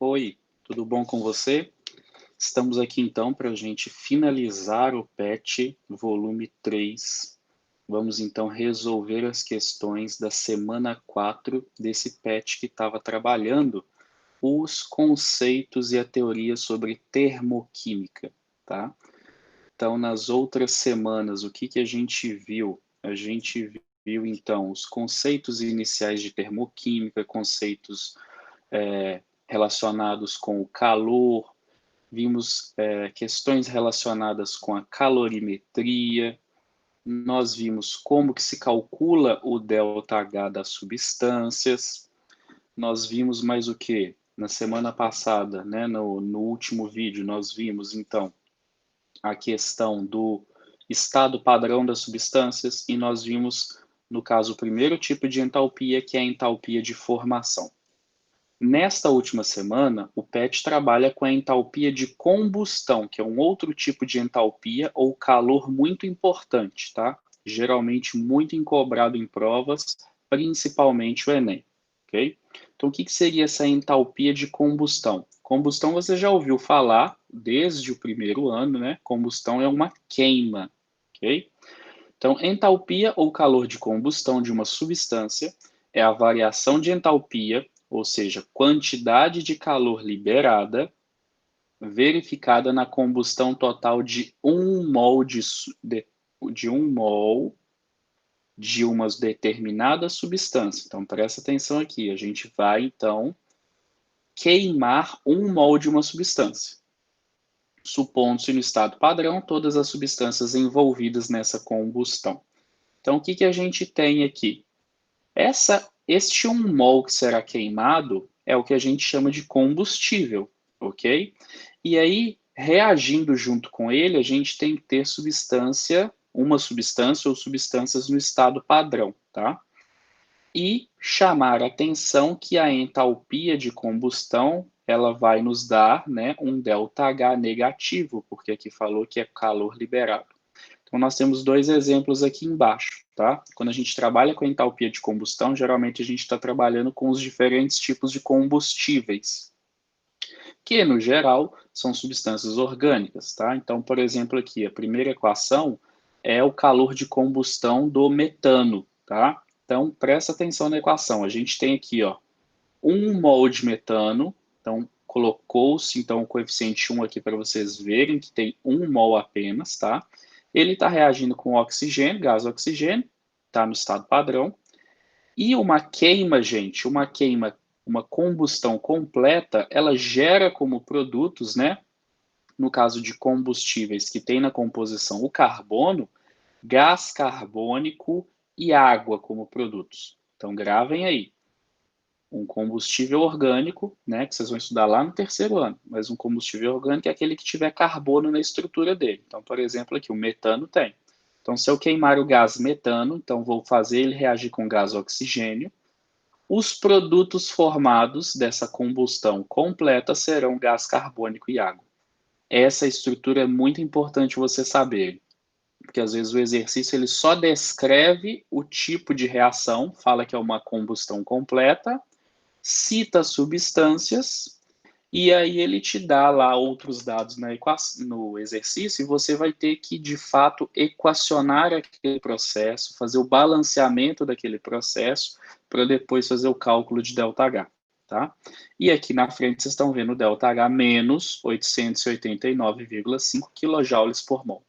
Oi, tudo bom com você? Estamos aqui então para a gente finalizar o PET volume 3. Vamos então resolver as questões da semana 4 desse PET que estava trabalhando os conceitos e a teoria sobre termoquímica, tá? Então, nas outras semanas, o que a gente viu? A gente viu então os conceitos iniciais de termoquímica, conceitos relacionados com o calor, vimos questões relacionadas com a calorimetria, nós vimos como que se calcula o ΔH das substâncias, nós vimos mais o que? Na semana passada, né, no último vídeo, nós vimos então a questão do estado padrão das substâncias e nós vimos, no caso, o primeiro tipo de entalpia, que é a entalpia de formação. Nesta última semana, o PET trabalha com a entalpia de combustão, que é um outro tipo de entalpia ou calor muito importante, tá? Geralmente muito cobrado em provas, principalmente o Enem, ok? Então, o que seria essa entalpia de combustão? Combustão você já ouviu falar desde o primeiro ano, né? Combustão é uma queima, ok? Então, entalpia ou calor de combustão de uma substância é a variação de entalpia, ou seja, quantidade de calor liberada, verificada na combustão total de 1 mol de uma determinada substância. Então, presta atenção aqui, a gente vai, então, queimar 1 mol de uma substância, supondo-se no estado padrão todas as substâncias envolvidas nessa combustão. Então, o que a gente tem aqui? Este 1 mol que será queimado é o que a gente chama de combustível, ok? E aí, reagindo junto com ele, a gente tem que ter uma substância ou substâncias no estado padrão, tá? E chamar a atenção que a entalpia de combustão, ela vai nos dar, né, um ΔH negativo, porque aqui falou que é calor liberado. Então, nós temos dois exemplos aqui embaixo, tá? Quando a gente trabalha com a entalpia de combustão, geralmente a gente está trabalhando com os diferentes tipos de combustíveis, que, no geral, são substâncias orgânicas, tá? Então, por exemplo, aqui, a primeira equação é o calor de combustão do metano, tá? Então, presta atenção na equação. A gente tem aqui, ó, 1 mol de metano, então, colocou-se, então, o coeficiente 1 aqui para vocês verem que tem 1 mol apenas, tá? Ele está reagindo com oxigênio, gás oxigênio, está no estado padrão. E uma queima, gente, uma combustão completa, ela gera como produtos, né? No caso de combustíveis que tem na composição o carbono, gás carbônico e água como produtos. Então, gravem aí. Um combustível orgânico, né, que vocês vão estudar lá no terceiro ano, mas um combustível orgânico é aquele que tiver carbono na estrutura dele. Então, por exemplo, aqui o metano tem. Então, se eu queimar o gás metano, então vou fazer ele reagir com gás oxigênio. Os produtos formados dessa combustão completa serão gás carbônico e água. Essa estrutura é muito importante você saber, porque às vezes o exercício ele só descreve o tipo de reação, fala que é uma combustão completa, cita substâncias e aí ele te dá lá outros dados no exercício e você vai ter que, de fato, equacionar aquele processo, fazer o balanceamento daquele processo para depois fazer o cálculo de ΔH, tá? E aqui na frente vocês estão vendo o ΔH menos 889,5 kJ por mol.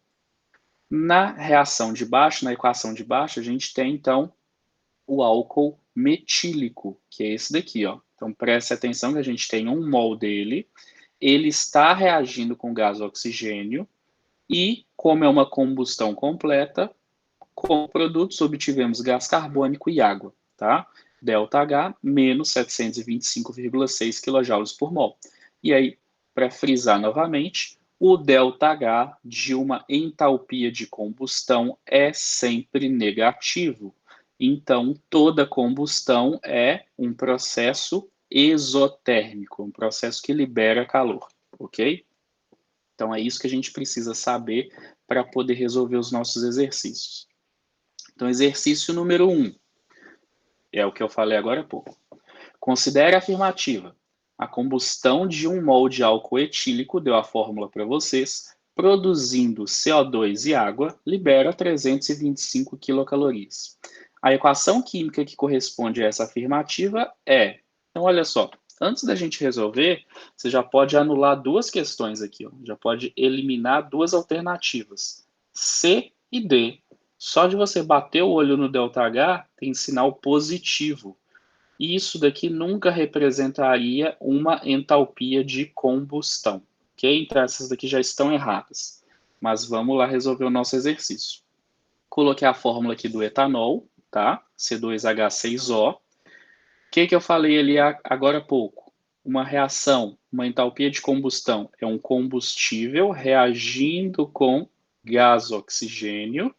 Na reação de baixo, na equação de baixo, a gente tem, então, o álcool metílico, que é esse daqui, ó. Então, preste atenção que a gente tem 1 mol dele, ele está reagindo com gás oxigênio e, como é uma combustão completa, com produtos obtivemos gás carbônico e água, tá? ΔH menos 725,6 kJ por mol. E aí, para frisar novamente, o ΔH de uma entalpia de combustão é sempre negativo. Então, toda combustão é um processo exotérmico, um processo que libera calor, ok? Então, é isso que a gente precisa saber para poder resolver os nossos exercícios. Então, exercício número 1, é o que eu falei agora há pouco. Considere a afirmativa. A combustão de 1 mol de álcool etílico, deu a fórmula para vocês, produzindo CO2 e água, libera 325 quilocalorias. A equação química que corresponde a essa afirmativa é... Então, olha só, antes da gente resolver, você já pode anular duas questões aqui, ó. Já pode eliminar duas alternativas, C e D. Só de você bater o olho no ΔH, tem sinal positivo. Isso daqui nunca representaria uma entalpia de combustão, ok? Então essas daqui já estão erradas. Mas vamos lá resolver o nosso exercício. Coloquei a fórmula aqui do etanol, tá? C2H6O. O que eu falei ali agora há pouco? Uma reação, uma entalpia de combustão é um combustível reagindo com gás oxigênio.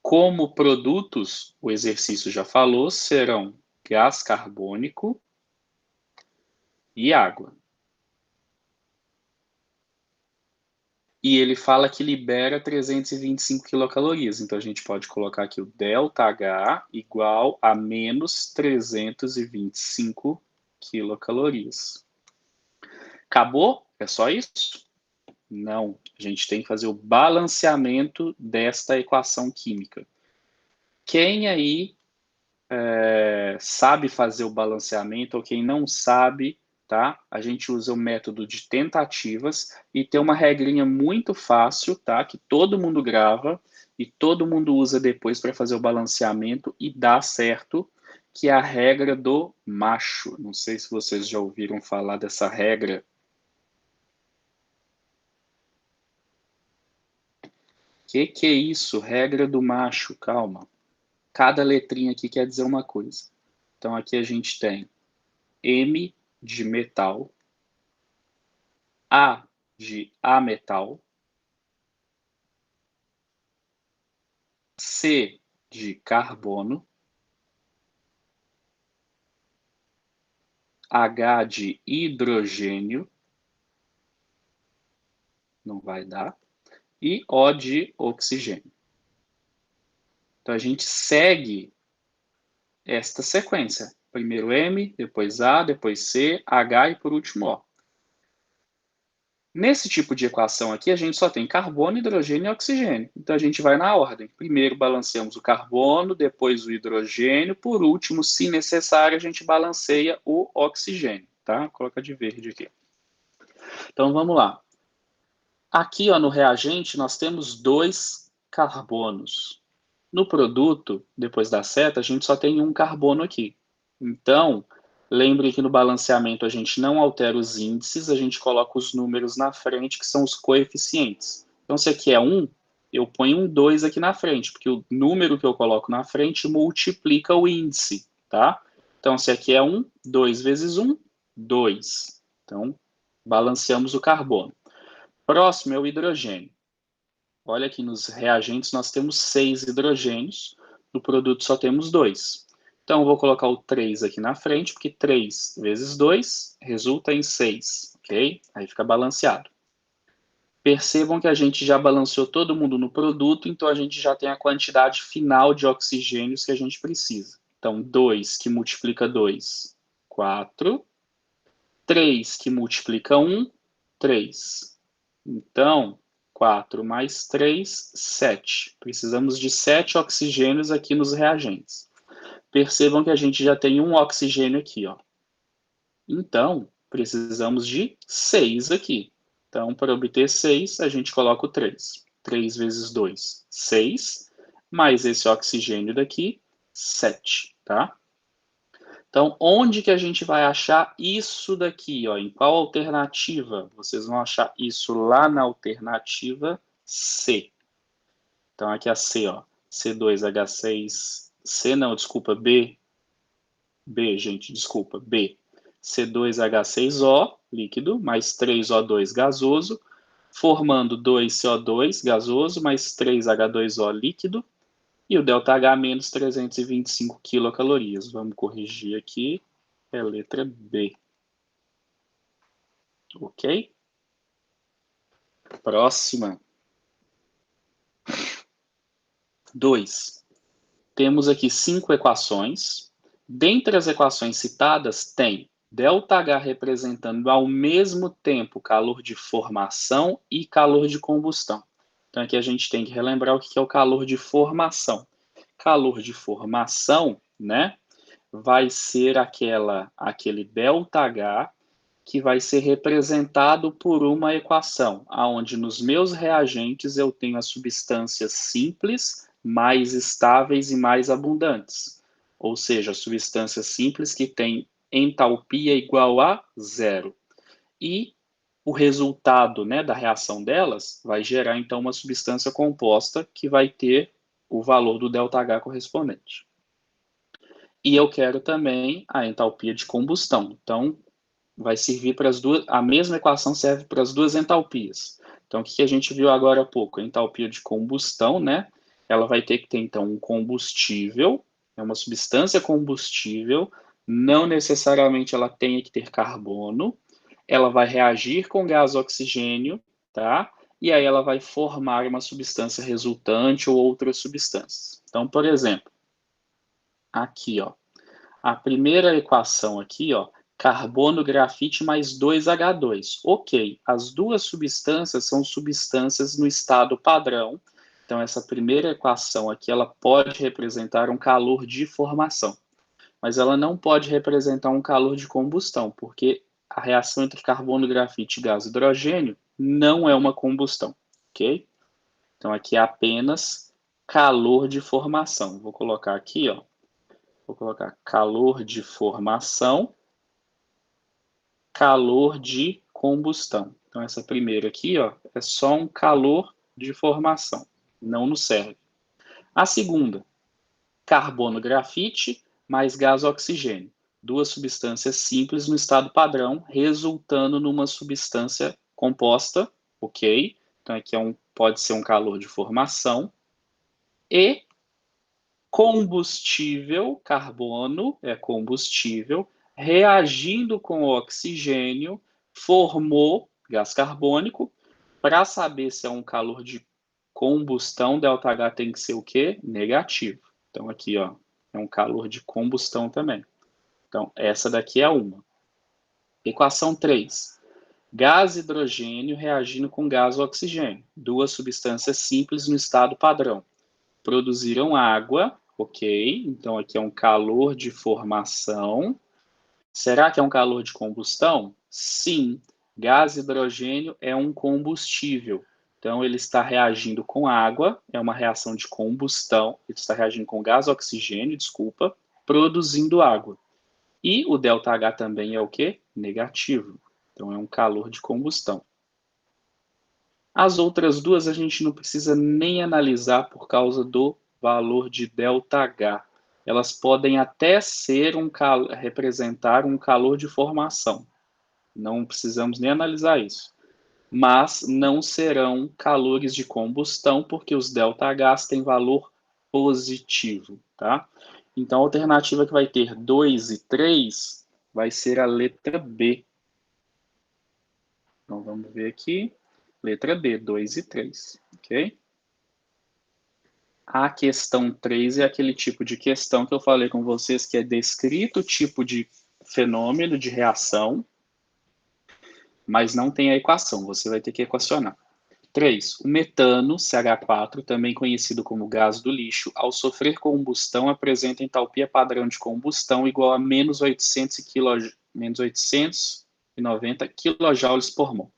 Como produtos, o exercício já falou, serão gás carbônico e água. E ele fala que libera 325 quilocalorias. Então, a gente pode colocar aqui o ΔH igual a menos 325 quilocalorias. Acabou? É só isso? Não. A gente tem que fazer o balanceamento desta equação química. Quem aí sabe fazer o balanceamento ou quem não sabe, tá? A gente usa o método de tentativas e tem uma regrinha muito fácil, tá? Que todo mundo grava e todo mundo usa depois para fazer o balanceamento e dá certo, que é a regra do macho. Não sei se vocês já ouviram falar dessa regra. Que é isso? Regra do macho, calma. Cada letrinha aqui quer dizer uma coisa. Então aqui a gente tem M de metal, A de ametal, C de carbono, H de hidrogênio, não vai dar, e O de oxigênio. Então a gente segue esta sequência. Primeiro M, depois A, depois C, H e por último O. Nesse tipo de equação aqui, a gente só tem carbono, hidrogênio e oxigênio. Então, a gente vai na ordem. Primeiro, balanceamos o carbono, depois o hidrogênio. Por último, se necessário, a gente balanceia o oxigênio. Tá? Coloca de verde aqui. Então, vamos lá. Aqui, ó, no reagente, nós temos 2 carbonos. No produto, depois da seta, a gente só tem um carbono aqui. Então, lembre que no balanceamento a gente não altera os índices, a gente coloca os números na frente, que são os coeficientes. Então, se aqui é 1, eu ponho um 2 aqui na frente, porque o número que eu coloco na frente multiplica o índice, tá? Então, se aqui é 1, 2 vezes 1, 2. Então, balanceamos o carbono. Próximo é o hidrogênio. Olha aqui nos reagentes nós temos 6 hidrogênios, no produto só temos 2. Então, eu vou colocar o 3 aqui na frente, porque 3 vezes 2 resulta em 6, ok? Aí fica balanceado. Percebam que a gente já balanceou todo mundo no produto, então a gente já tem a quantidade final de oxigênios que a gente precisa. Então, 2 que multiplica 2, 4. 3 que multiplica 1, 3. Então, 4 mais 3, 7. Precisamos de 7 oxigênios aqui nos reagentes. Percebam que a gente já tem um oxigênio aqui, ó. Então, precisamos de 6 aqui. Então, para obter 6, a gente coloca o 3. 3 vezes 2, 6. Mais esse oxigênio daqui, 7, tá? Então, onde que a gente vai achar isso daqui? Ó? Em qual alternativa? Vocês vão achar isso lá na alternativa C. Então, aqui a C, ó. C2H6... C não, desculpa, B. B, gente, desculpa, B. C2H6O, líquido, mais 3O2 gasoso, formando 2CO2 gasoso, mais 3H2O líquido, e o ΔH menos 325 quilocalorias. Vamos corrigir aqui. É a letra B. Ok? Próxima. 2. Temos aqui 5 equações. Dentre as equações citadas, tem ΔH representando ao mesmo tempo calor de formação e calor de combustão. Então, aqui a gente tem que relembrar o que é o calor de formação. Calor de formação, né, vai ser aquele ΔH que vai ser representado por uma equação, onde nos meus reagentes eu tenho as substâncias simples, mais estáveis e mais abundantes. Ou seja, substâncias simples que têm entalpia igual a zero. E o resultado, né, da reação delas vai gerar, então, uma substância composta que vai ter o valor do ΔH correspondente. E eu quero também a entalpia de combustão. Então, vai servir para as duas, a mesma equação serve para as duas entalpias. Então, o que a gente viu agora há pouco? A entalpia de combustão, né? Ela vai ter que ter, então, um combustível, é uma substância combustível, não necessariamente ela tenha que ter carbono, ela vai reagir com gás oxigênio, tá? E aí ela vai formar uma substância resultante ou outras substâncias. Então, por exemplo, aqui, ó, a primeira equação aqui, ó, carbono, grafite mais 2H2. Ok, as duas substâncias são substâncias no estado padrão. Então, essa primeira equação aqui, ela pode representar um calor de formação. Mas ela não pode representar um calor de combustão, porque a reação entre carbono, grafite e gás hidrogênio não é uma combustão, ok? Então, aqui é apenas calor de formação. Vou colocar aqui, ó. Vou colocar calor de formação, calor de combustão. Então, essa primeira aqui, ó, é só um calor de formação, não nos serve. A segunda, carbono, grafite mais gás oxigênio. Duas substâncias simples no estado padrão, resultando numa substância composta, ok? Então, aqui pode ser um calor de formação. E combustível, carbono é combustível, reagindo com o oxigênio, formou gás carbônico. Para saber se é um calor de combustão, ΔH tem que ser o quê? Negativo. Então, aqui, ó, é um calor de combustão também. Então, essa daqui é uma. Equação 3. Gás hidrogênio reagindo com gás oxigênio. Duas substâncias simples no estado padrão. Produziram água, ok? Então, aqui é um calor de formação. Será que é um calor de combustão? Sim. Gás hidrogênio é um combustível. Então, ele está reagindo com água, é uma reação de combustão. Ele está reagindo com gás oxigênio, desculpa, produzindo água. E o ΔH também é o quê? Negativo. Então, é um calor de combustão. As outras duas a gente não precisa nem analisar por causa do valor de ΔH. Elas podem até representar um calor de formação. Não precisamos nem analisar isso. Mas não serão calores de combustão, porque os ΔHs têm valor positivo, tá? Então, a alternativa que vai ter 2 e 3 vai ser a letra B. Então, vamos ver aqui. Letra B, 2 e 3, ok? A questão 3 é aquele tipo de questão que eu falei com vocês, que é descrito o tipo de fenômeno de reação, mas não tem a equação, você vai ter que equacionar. 3. O metano, CH4, também conhecido como gás do lixo, ao sofrer combustão, apresenta entalpia padrão de combustão igual a menos 890 kJ por mol.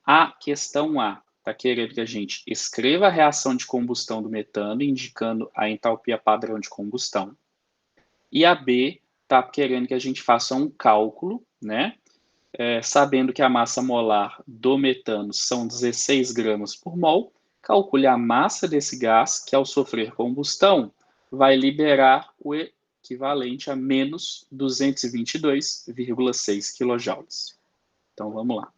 A questão A está querendo que a gente escreva a reação de combustão do metano, indicando a entalpia padrão de combustão. E a B está querendo que a gente faça um cálculo, né? Sabendo que a massa molar do metano são 16 gramas por mol, calcule a massa desse gás que, ao sofrer combustão, vai liberar o equivalente a menos 222,6 kJ. Então, vamos lá.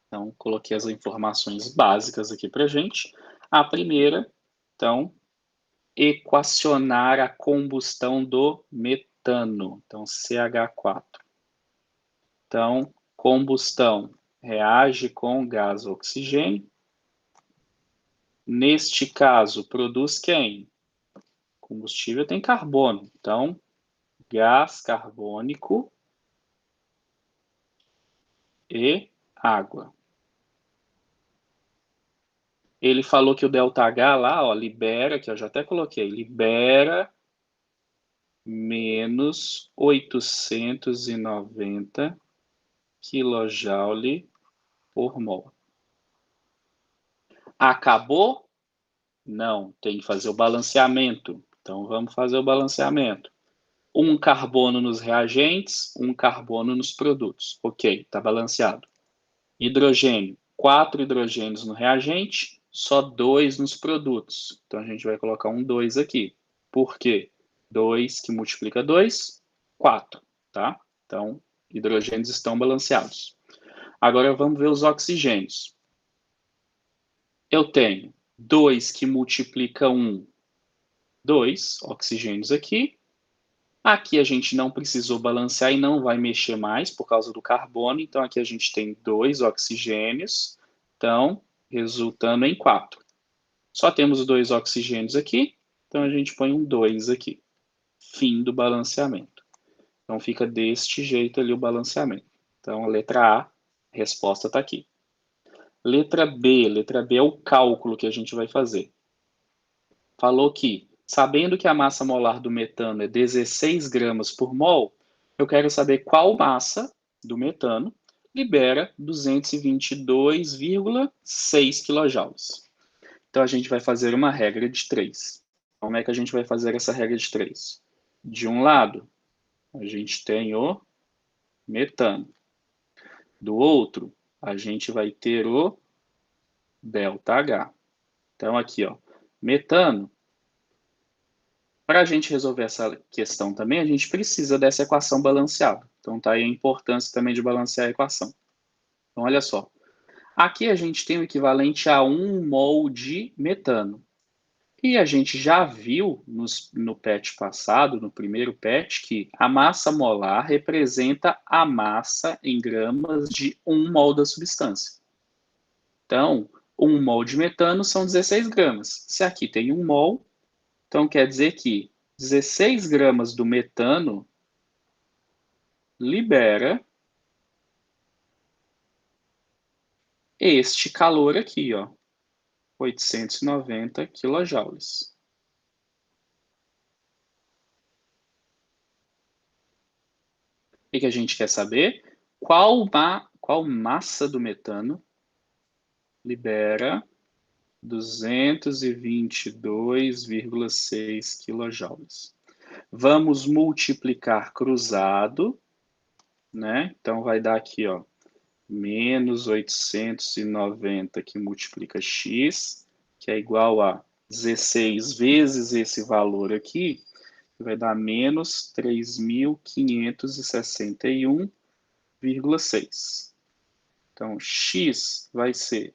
Então, coloquei as informações básicas aqui para a gente. A primeira, então, equacionar a combustão do metano. Então, CH4. Então, combustão reage com gás oxigênio. Neste caso, produz quem? Combustível tem carbono. Então, gás carbônico e água. Ele falou que o ΔH lá, ó, libera, que eu já até coloquei, libera menos 890 kJ por mol. Acabou? Não, tem que fazer o balanceamento. Então, vamos fazer o balanceamento. Um carbono nos reagentes, um carbono nos produtos. Ok, está balanceado. Hidrogênio, 4 hidrogênios no reagente, só 2 nos produtos. Então, a gente vai colocar um 2 aqui. Por quê? 2 que multiplica 2, 4, tá? Então, hidrogênios estão balanceados. Agora, vamos ver os oxigênios. Eu tenho 2 que multiplica 1, 2 oxigênios aqui. Aqui a gente não precisou balancear e não vai mexer mais por causa do carbono. Então, aqui a gente tem 2 oxigênios. Então, resultando em 4. Só temos 2 oxigênios aqui. Então, a gente põe um 2 aqui. Fim do balanceamento. Então, fica deste jeito ali o balanceamento. Então, a letra A, a resposta está aqui. Letra B é o cálculo que a gente vai fazer. Falou que, sabendo que a massa molar do metano é 16 gramas por mol, eu quero saber qual massa do metano libera 222,6 kJ. Então, a gente vai fazer uma regra de 3. Como é que a gente vai fazer essa regra de 3? De um lado, a gente tem o metano. Do outro, a gente vai ter o ΔH. Então, aqui, ó, metano. Para a gente resolver essa questão também, a gente precisa dessa equação balanceada. Então, tá aí a importância também de balancear a equação. Então, olha só. Aqui a gente tem o equivalente a 1 mol de metano. E a gente já viu no PET passado, no primeiro PET, que a massa molar representa a massa em gramas de 1 mol da substância. Então, 1 mol de metano são 16 gramas. Se aqui tem 1 mol, então quer dizer que 16 gramas do metano libera este calor aqui, ó, 890 quilojoules. O que a gente quer saber? Qual massa do metano libera 222,6 quilojoules? Vamos multiplicar cruzado, né? Então vai dar aqui, ó, menos 890 que multiplica x, que é igual a 16 vezes esse valor aqui, que vai dar menos 3.561,6. Então, x vai ser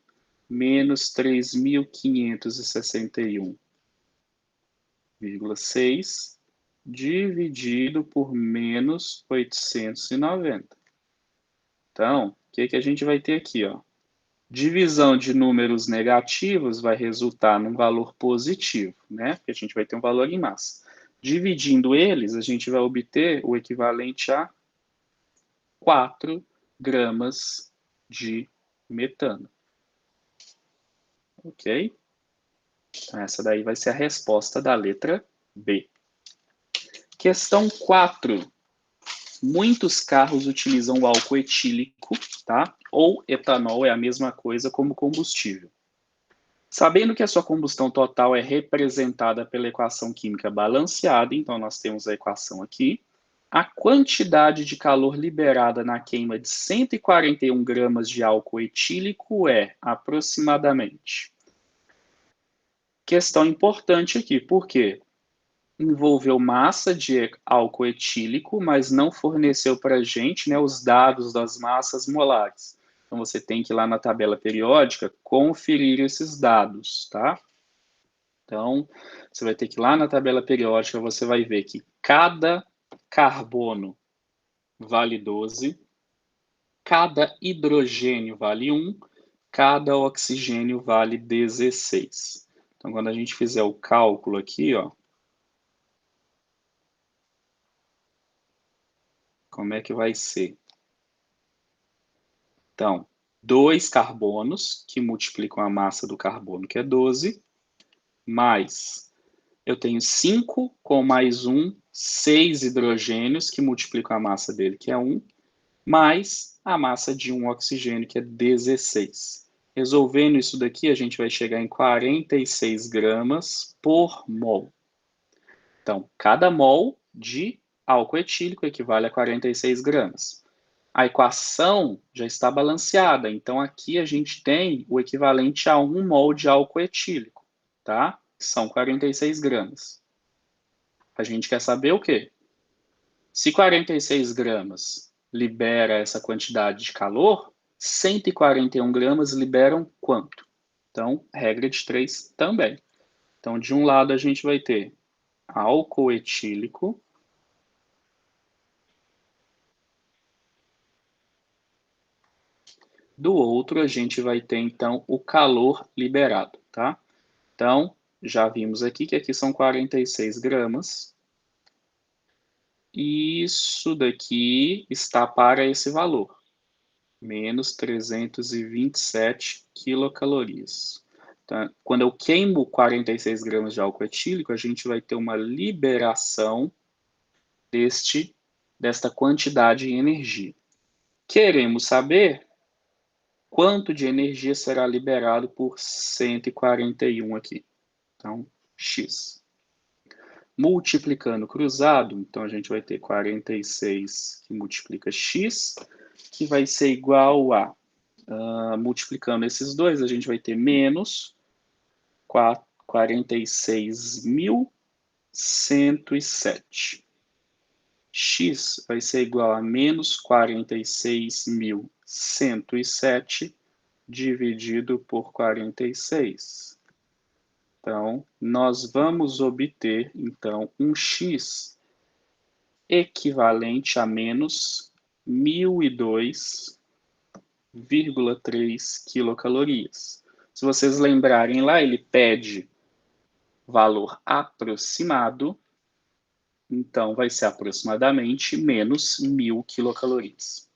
menos 3.561,6 dividido por menos 890. Então, o que a gente vai ter aqui, ó? Divisão de números negativos vai resultar num valor positivo, né? Porque a gente vai ter um valor em massa. Dividindo eles, a gente vai obter o equivalente a 4 gramas de metano. Ok? Então, essa daí vai ser a resposta da letra B. Questão 4. Muitos carros utilizam o álcool etílico, tá? Ou etanol é a mesma coisa como combustível. Sabendo que a sua combustão total é representada pela equação química balanceada, então nós temos a equação aqui, a quantidade de calor liberada na queima de 141 gramas de álcool etílico é aproximadamente. Questão importante aqui, por quê? Envolveu massa de álcool etílico, mas não forneceu para a gente, né, os dados das massas molares. Então, você tem que ir lá na tabela periódica conferir esses dados, tá? Então, você vai ter que ir lá na tabela periódica, você vai ver que cada carbono vale 12, cada hidrogênio vale 1, cada oxigênio vale 16. Então, quando a gente fizer o cálculo aqui, ó, como é que vai ser? Então, 2 carbonos, que multiplicam a massa do carbono, que é 12, mais, eu tenho 5 com mais 1, 6 hidrogênios, que multiplicam a massa dele, que é 1, mais a massa de um oxigênio, que é 16. Resolvendo isso daqui, a gente vai chegar em 46 gramas por mol. Então, cada mol de álcool etílico equivale a 46 gramas. A equação já está balanceada, então aqui a gente tem o equivalente a 1 mol de álcool etílico, tá? São 46 gramas. A gente quer saber o quê? Se 46 gramas libera essa quantidade de calor, 141 gramas liberam quanto? Então, regra de 3 também. Então, de um lado a gente vai ter álcool etílico, do outro a gente vai ter, então, o calor liberado, tá? Então, já vimos aqui que aqui são 46 gramas. Isso daqui está para esse valor, menos 327 quilocalorias. Então, quando eu queimo 46 gramas de álcool etílico, a gente vai ter uma liberação desta quantidade em energia. Queremos saber quanto de energia será liberado por 141 aqui. Então, X. Multiplicando cruzado, então a gente vai ter 46 que multiplica X, que vai ser igual a, multiplicando esses dois, a gente vai ter menos 46.107. X vai ser igual a menos 46.107 dividido por 46. Então, nós vamos obter, então, um X equivalente a menos 1.002,3 quilocalorias. Se vocês lembrarem lá, ele pede valor aproximado, então vai ser aproximadamente menos 1.000 quilocalorias.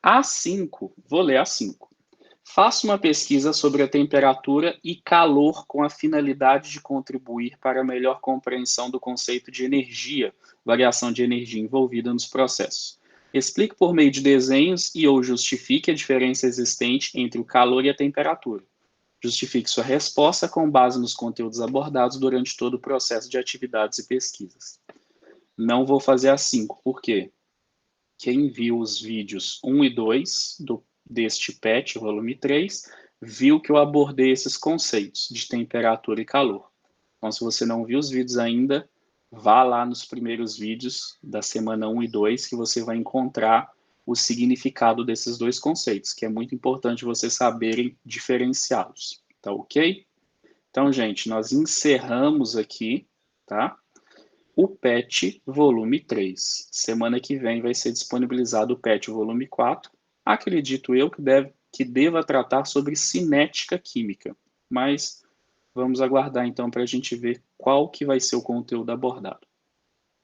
A5, vou ler A5. Faça uma pesquisa sobre a temperatura e calor com a finalidade de contribuir para a melhor compreensão do conceito de energia, variação de energia envolvida nos processos. Explique por meio de desenhos e ou justifique a diferença existente entre o calor e a temperatura. Justifique sua resposta com base nos conteúdos abordados durante todo o processo de atividades e pesquisas. Não vou fazer A5, por quê? Quem viu os vídeos 1 e 2 deste PET, volume 3, viu que eu abordei esses conceitos de temperatura e calor. Então, se você não viu os vídeos ainda, vá lá nos primeiros vídeos da semana 1 e 2, que você vai encontrar o significado desses dois conceitos, que é muito importante vocês saberem diferenciá-los. Tá ok? Então, gente, nós encerramos aqui, tá? O PET volume 3. Semana que vem vai ser disponibilizado o PET volume 4. Acredito eu que deva tratar sobre cinética química, mas vamos aguardar então para a gente ver qual que vai ser o conteúdo abordado.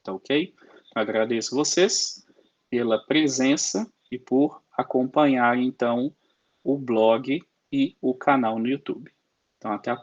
Tá ok? Agradeço vocês pela presença e por acompanhar então o blog e o canal no YouTube. Então até a próxima.